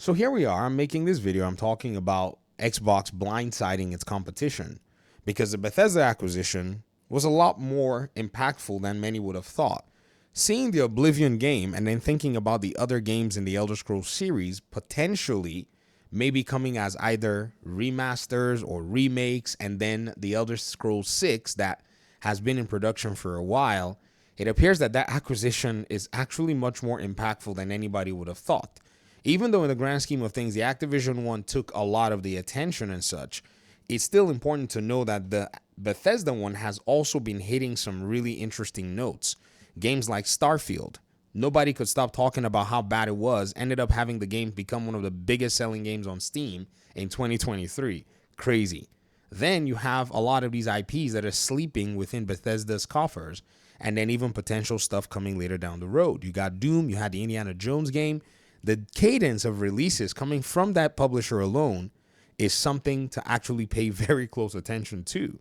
So here we are. I'm making this video. I'm talking about Xbox blindsiding its competition because the Bethesda acquisition was a lot more impactful than many would have thought. Seeing the Oblivion game and then thinking about the other games in the Elder Scrolls series potentially maybe coming as either remasters or remakes, and then the Elder Scrolls 6 that has been in production for a while, it appears that that acquisition is actually much more impactful than anybody would have thought. Even though in the grand scheme of things, the Activision one took a lot of the attention and such, it's still important to know that the Bethesda one has also been hitting some really interesting notes. Games like Starfield, nobody could stop talking about how bad it was, ended up having the game become one of the biggest selling games on Steam in 2023. Crazy. Then you have a lot of these IPs that are sleeping within Bethesda's coffers, and then even potential stuff coming later down the road. You got Doom, you had the Indiana Jones game. The cadence of releases coming from that publisher alone is something to actually pay very close attention to.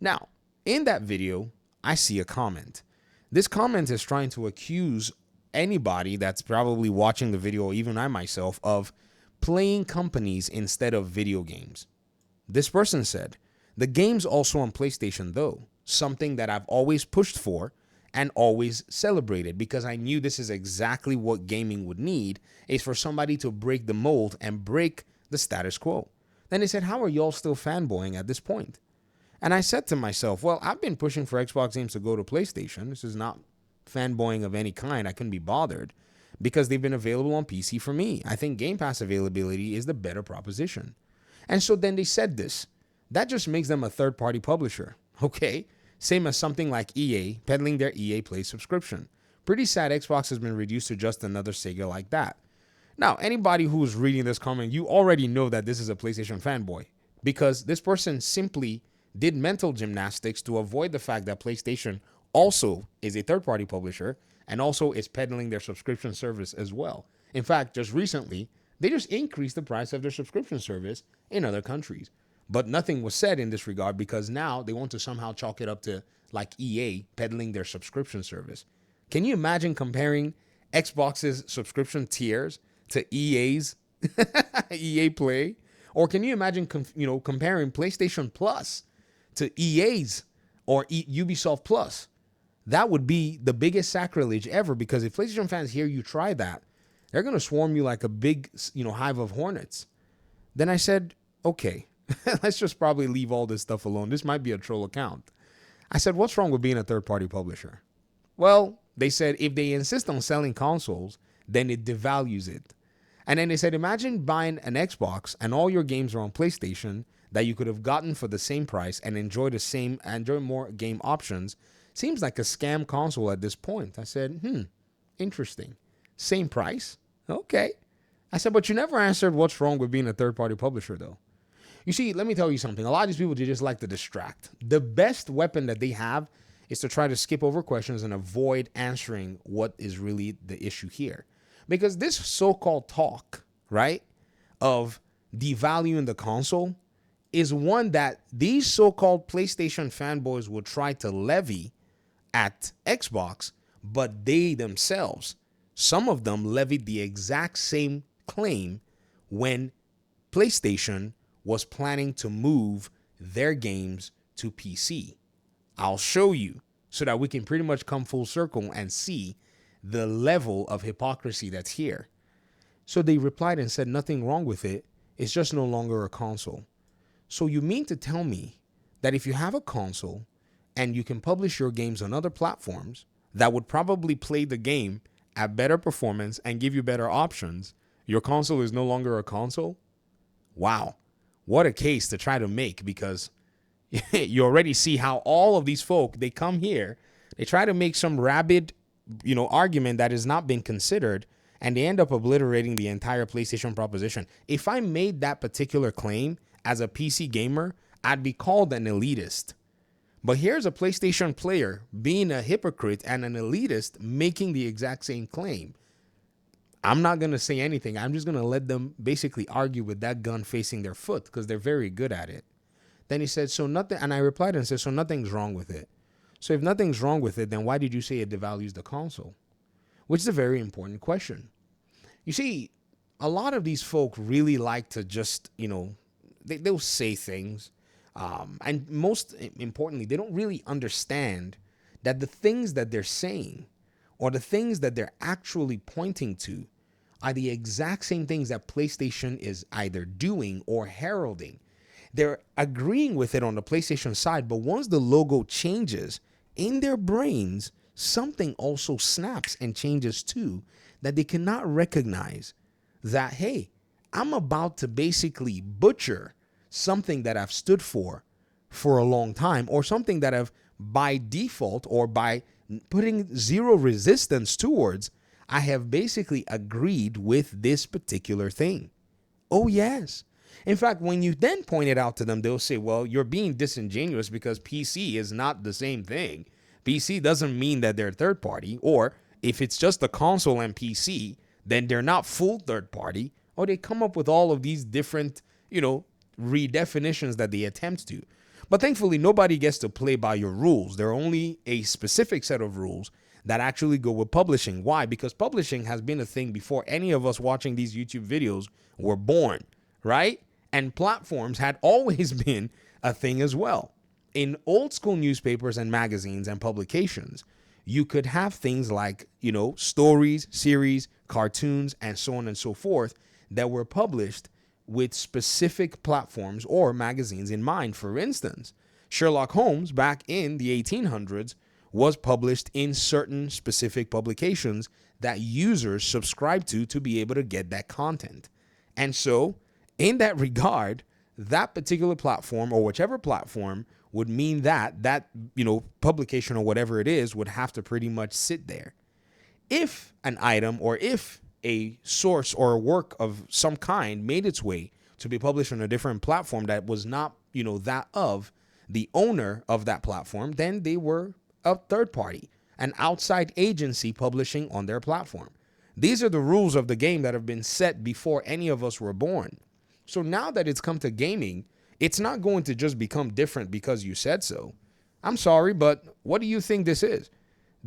Now, in that video, I see a comment. This comment is trying to accuse anybody that's probably watching the video, even I myself, of playing companies instead of video games. This person said, the game's also on PlayStation though, something that I've always pushed for and always celebrated because I knew this is exactly what gaming would need, is for somebody to break the mold and break the status quo. Then they said, how are y'all still fanboying at this point? And I said to myself, well, I've been pushing for Xbox games to go to PlayStation. This is not fanboying of any kind. I couldn't be bothered because they've been available on PC for me. I think Game Pass availability is the better proposition. And so then they said this. That just makes them a third-party publisher. Okay? Same as something like EA peddling their EA Play subscription. Pretty sad Xbox has been reduced to just another Sega like that. Now, anybody who's reading this comment, you already know that this is a PlayStation fanboy because this person simply did mental gymnastics to avoid the fact that PlayStation also is a third-party publisher and also is peddling their subscription service as well. In fact, just recently, they just increased the price of their subscription service in other countries. But nothing was said in this regard because now they want to somehow chalk it up to like EA peddling their subscription service. Can you imagine comparing Xbox's subscription tiers to EA's EA Play? Or can you imagine comparing PlayStation Plus to EA's or Ubisoft Plus? That would be the biggest sacrilege ever, because if PlayStation fans hear you try that, they're going to swarm you like a big, hive of hornets. Then I said, okay, let's just probably leave all this stuff alone. This might be a troll account. I said, what's wrong with being a third-party publisher? Well, they said if they insist on selling consoles, then it devalues it. And then they said, imagine buying an Xbox and all your games are on PlayStation that you could have gotten for the same price and enjoy more game options. Seems like a scam console at this point. I said, interesting. Same price? Okay. I said, but you never answered what's wrong with being a third-party publisher, though. You see, let me tell you something. A lot of these people, they just like to distract. The best weapon that they have is to try to skip over questions and avoid answering what is really the issue here. Because this so-called talk, right, of devaluing the console is one that these so-called PlayStation fanboys would try to levy at Xbox, but they themselves, some of them levied the exact same claim when PlayStation was planning to move their games to PC. I'll show you so that we can pretty much come full circle and see the level of hypocrisy that's here. So they replied and said nothing wrong with it. It's just no longer a console. So you mean to tell me that if you have a console and you can publish your games on other platforms that would probably play the game at better performance and give you better options, your console is no longer a console? Wow. What a case to try to make, because you already see how all of these folk, they come here, they try to make some rabid, argument that has not been considered, and they end up obliterating the entire PlayStation proposition. If I made that particular claim as a PC gamer, I'd be called an elitist. But here's a PlayStation player being a hypocrite and an elitist making the exact same claim. I'm not going to say anything. I'm just going to let them basically argue with that gun facing their foot because they're very good at it. Then he said, so nothing. And I replied and said, so nothing's wrong with it. So if nothing's wrong with it, then why did you say it devalues the console? Which is a very important question. You see, a lot of these folk really like to just, they'll say things. And most importantly, they don't really understand that the things that they're saying or the things that they're actually pointing to are the exact same things that PlayStation is either doing or heralding. They're agreeing with it on the PlayStation side, but once the logo changes in their brains, something also snaps and changes too, that they cannot recognize that, hey, I'm about to basically butcher something that I've stood for a long time, or something that I've by default or by putting zero resistance towards, I have basically agreed with this particular thing. Oh, yes. In fact, when you then point it out to them, they'll say, well, you're being disingenuous because PC is not the same thing. PC doesn't mean that they're third party, or if it's just the console and PC, then they're not full third party, or they come up with all of these different, redefinitions that they attempt to. But thankfully, nobody gets to play by your rules. There are only a specific set of rules that actually go with publishing. Why? Because publishing has been a thing before any of us watching these YouTube videos were born, right? And platforms had always been a thing as well. In old school newspapers and magazines and publications, you could have things like, stories, series, cartoons, and so on and so forth that were published with specific platforms or magazines in mind. For instance, Sherlock Holmes back in the 1800s was published in certain specific publications that users subscribed to be able to get that content. And so, in that regard, that particular platform or whichever platform would mean that publication or whatever it is would have to pretty much sit there. If an item or if a source or a work of some kind made its way to be published on a different platform that was not, that of the owner of that platform, then they were a third party, an outside agency publishing on their platform. These are the rules of the game that have been set before any of us were born. So now that it's come to gaming, it's not going to just become different because you said so. I'm sorry, but what do you think this is?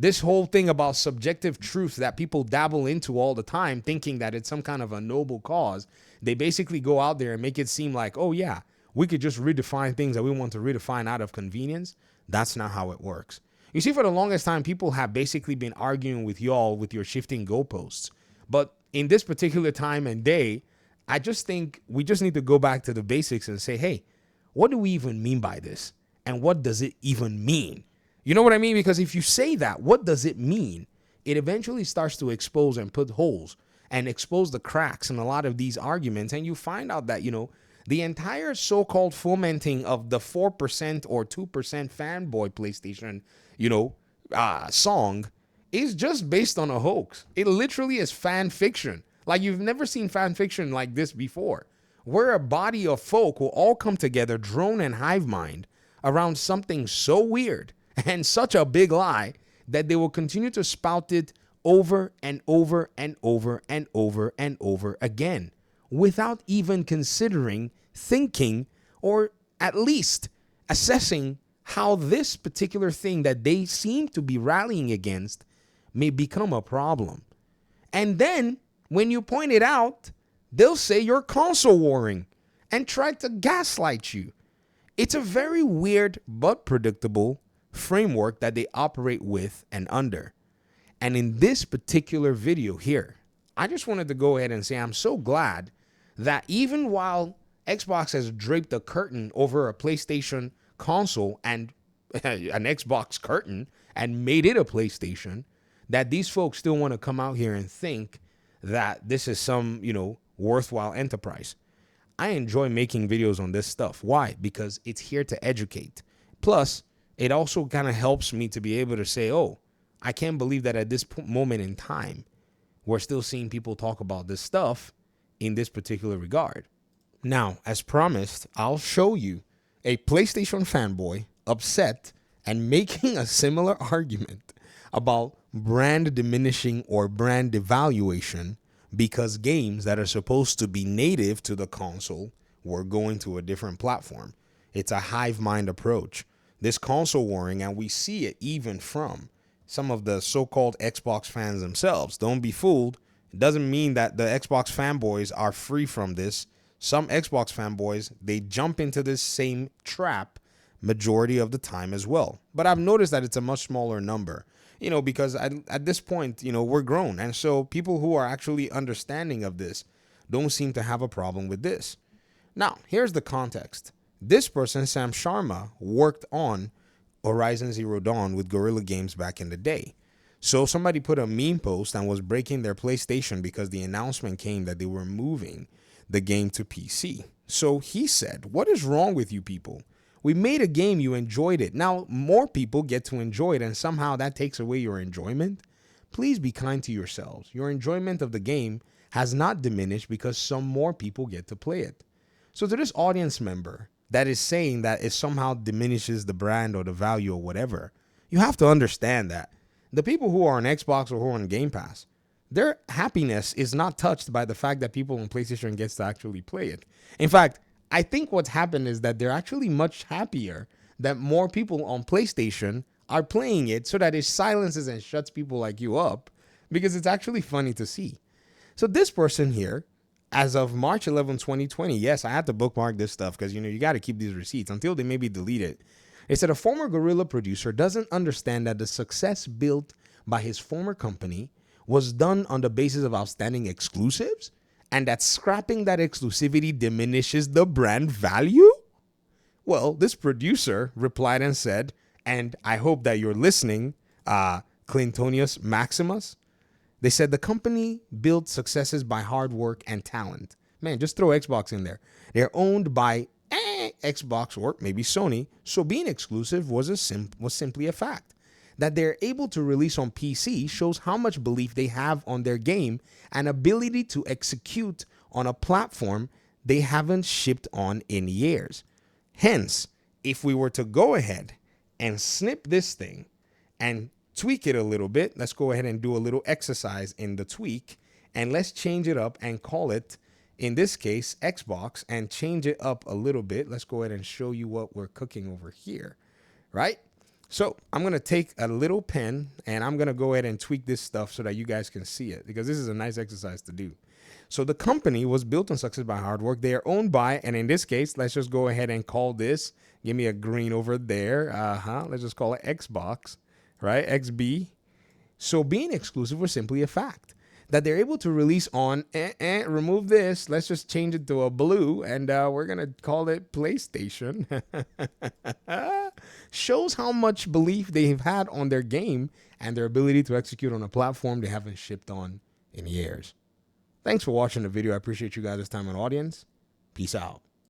This whole thing about subjective truth that people dabble into all the time, thinking that it's some kind of a noble cause, they basically go out there and make it seem like, oh yeah, we could just redefine things that we want to redefine out of convenience. That's not how it works. You see, for the longest time, people have basically been arguing with y'all with your shifting goalposts. But in this particular time and day, I just think we just need to go back to the basics and say, hey, what do we even mean by this? And what does it even mean? You know what I mean? Because if you say that, what does it mean? It eventually starts to expose and put holes and expose the cracks in a lot of these arguments. And you find out that, the entire so-called fomenting of the 4% or 2% fanboy PlayStation, song is just based on a hoax. It literally is fan fiction. Like, you've never seen fan fiction like this before, where a body of folk will all come together, drone and hive mind, around something so weird and such a big lie that they will continue to spout it over and over and over and over and over again without even considering, thinking, or at least assessing how this particular thing that they seem to be rallying against may become a problem. And then when you point it out, they'll say you're console warring and try to gaslight you. It's a very weird but predictable framework that they operate with and under. And in this particular video here, I just wanted to go ahead and say I'm so glad that even while Xbox has draped a curtain over a PlayStation console and an Xbox curtain and made it a PlayStation, that these folks still want to come out here and think that this is some, worthwhile enterprise. I enjoy making videos on this stuff. Why? Because it's here to educate. Plus, it also kind of helps me to be able to say, oh, I can't believe that at this moment in time, we're still seeing people talk about this stuff in this particular regard. Now, as promised, I'll show you a PlayStation fanboy upset and making a similar argument about brand diminishing or brand devaluation because games that are supposed to be native to the console were going to a different platform. It's a hive mind approach. This console warring, and we see it even from some of the so-called Xbox fans themselves. Don't be fooled. It doesn't mean that the Xbox fanboys are free from this. Some Xbox fanboys, they jump into this same trap majority of the time as well. But I've noticed that it's a much smaller number, because at this point, we're grown. And so people who are actually understanding of this don't seem to have a problem with this. Now, here's the context. This person, Sam Sharma, worked on Horizon Zero Dawn with Guerrilla Games back in the day. So somebody put a meme post and was breaking their PlayStation because the announcement came that they were moving the game to PC. So he said, "What is wrong with you people? We made a game, you enjoyed it. Now more people get to enjoy it, and somehow that takes away your enjoyment. Please be kind to yourselves. Your enjoyment of the game has not diminished because some more people get to play it." So to this audience member that is saying that it somehow diminishes the brand or the value or whatever, you have to understand that the people who are on Xbox or who are on Game Pass, their happiness is not touched by the fact that people on PlayStation gets to actually play it. In fact, I think what's happened is that they're actually much happier that more people on PlayStation are playing it so that it silences and shuts people like you up, because it's actually funny to see. So this person here, as of March 11, 2020, yes, I had to bookmark this stuff because, you got to keep these receipts until they maybe delete it. It said a former Guerrilla producer doesn't understand that the success built by his former company was done on the basis of outstanding exclusives, and that scrapping that exclusivity diminishes the brand value? Well, this producer replied and said, and I hope that you're listening, Clintonius Maximus, they said the company built successes by hard work and talent. Man, just throw Xbox in there. They're owned by Xbox or maybe Sony, so being exclusive was simply a fact. That they're able to release on PC shows how much belief they have on their game and ability to execute on a platform they haven't shipped on in years. Hence, if we were to go ahead and snip this thing and tweak it a little bit, let's go ahead and do a little exercise in the tweak, and let's change it up and call it, in this case, Xbox, and change it up a little bit. Let's go ahead and show you what we're cooking over here, right? So I'm going to take a little pen and I'm going to go ahead and tweak this stuff so that you guys can see it, because this is a nice exercise to do. So the company was built on success by hard work. They are owned by, and in this case, let's just go ahead and call this, give me a green over there. Let's just call it Xbox, right? XB. So being exclusive was simply a fact. That they're able to release on, remove this, let's just change it to a blue, and we're going to call it PlayStation. Shows how much belief they've had on their game and their ability to execute on a platform they haven't shipped on in years. Thanks for watching the video. I appreciate you guys' time and audience. Peace out.